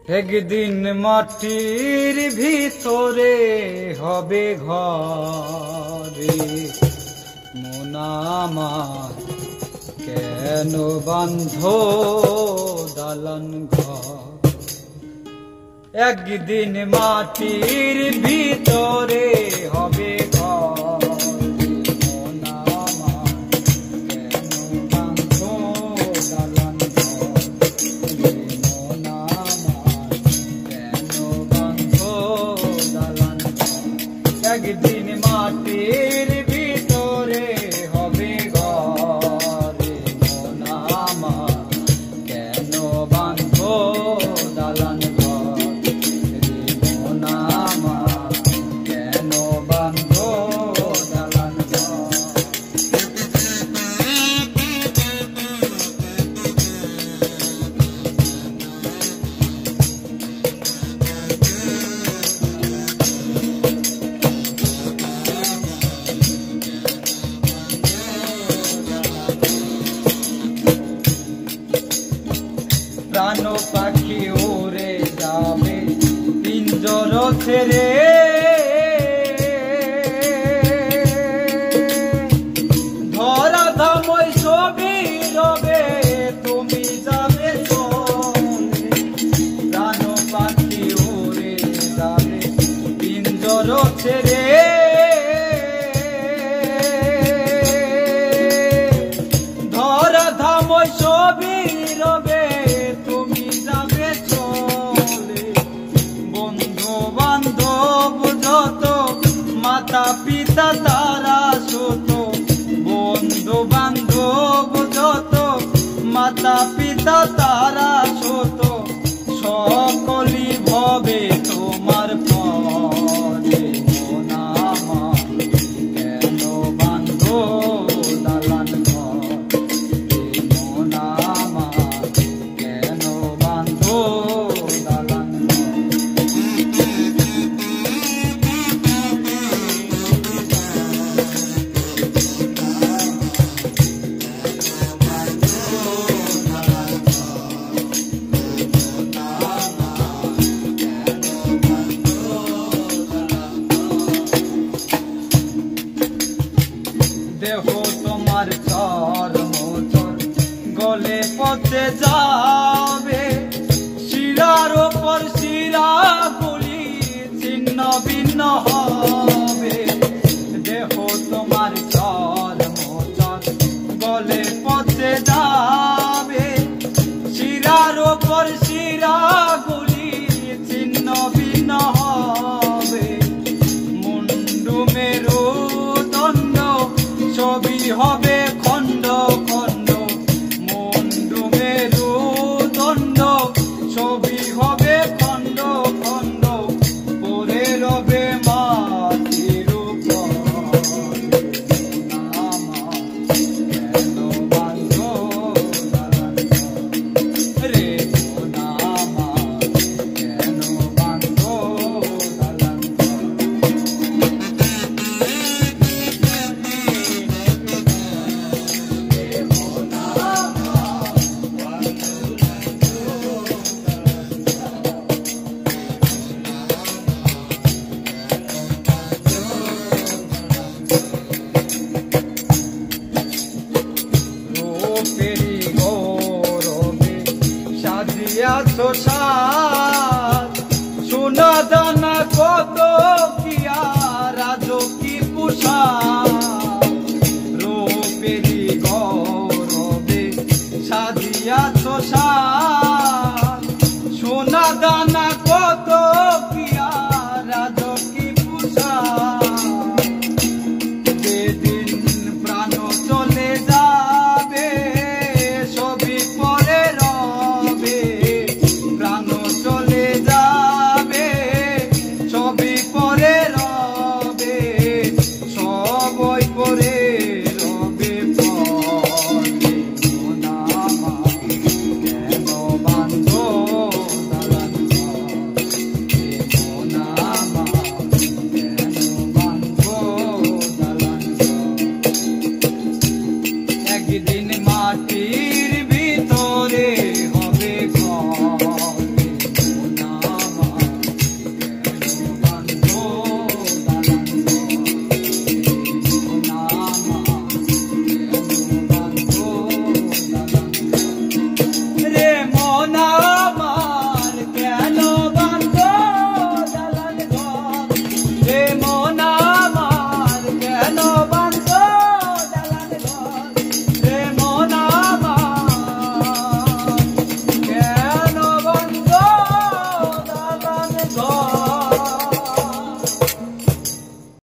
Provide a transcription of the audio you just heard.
একদিন মাটির ভিতরে হবে ঘরে, মন আমার কেন বাঁধো দালান ঘর। একদিন মাটির ভিতরে হবে ঘর, মন আমার কেন বাঁধো দালান ঘর। মন আমার কেন বাঁধো দালান ঘর। একদিন মাটির ভিতরে হবে ঘর, মন আমার কেন বাঁধো দালান ঘর। মন আমার কেন বাঁধো দালান ঘর। প্রাণ পাখি উড়ে যাবে পিঞ্জর ছেড়ে, ধরা ধামই ছবি রবে তুমি যাবে চলে। প্রাণ পাখি উড়ে যাবে পিঞ্জর ছেড়ে, ধরা ধামই ছবি রবে তুমি যাবে চলে। বন্ধু বান্ধব যত মাতা পিতা তারা ছোট, বন্ধু বান্ধব যত মাতা পিতা তারা ছোট, সকলই ভবে তোমার পরে। মন আমার কেন বাঁধো দালান ঘর। মন আমার কেন বাঁধো দালান ঘর। দেহ তোমার চর্মচর গলে পচে যাবে, শিরার ওপর শিরা গুলি ছিন্ন ভিন্ন হবে। দেহ তোমার চর্মচর গলে পচে যাবে, শিরার ওপর শিরা গুলি ছিন্ন ভিন্ন হবে। মুন্ডু মেরুদণ্ড ছবি হবে খণ্ড খণ্ড, মুন্ডু মেরুদণ্ড ছবি হবে খণ্ড খণ্ড, পড়ে রবে মাটির উপর। আমার কেন বাঁধো দালান ঘর। রে মন আমার কেন বাঁধো দালান ঘর। রূপেরি গৌরবে সাজিয়াছো সাজ, সোনা দানা কত কিয়া রাজকী পোশাক। রূপেরি গৌরবে সাজিয়াছো সাজ, সোনা দানা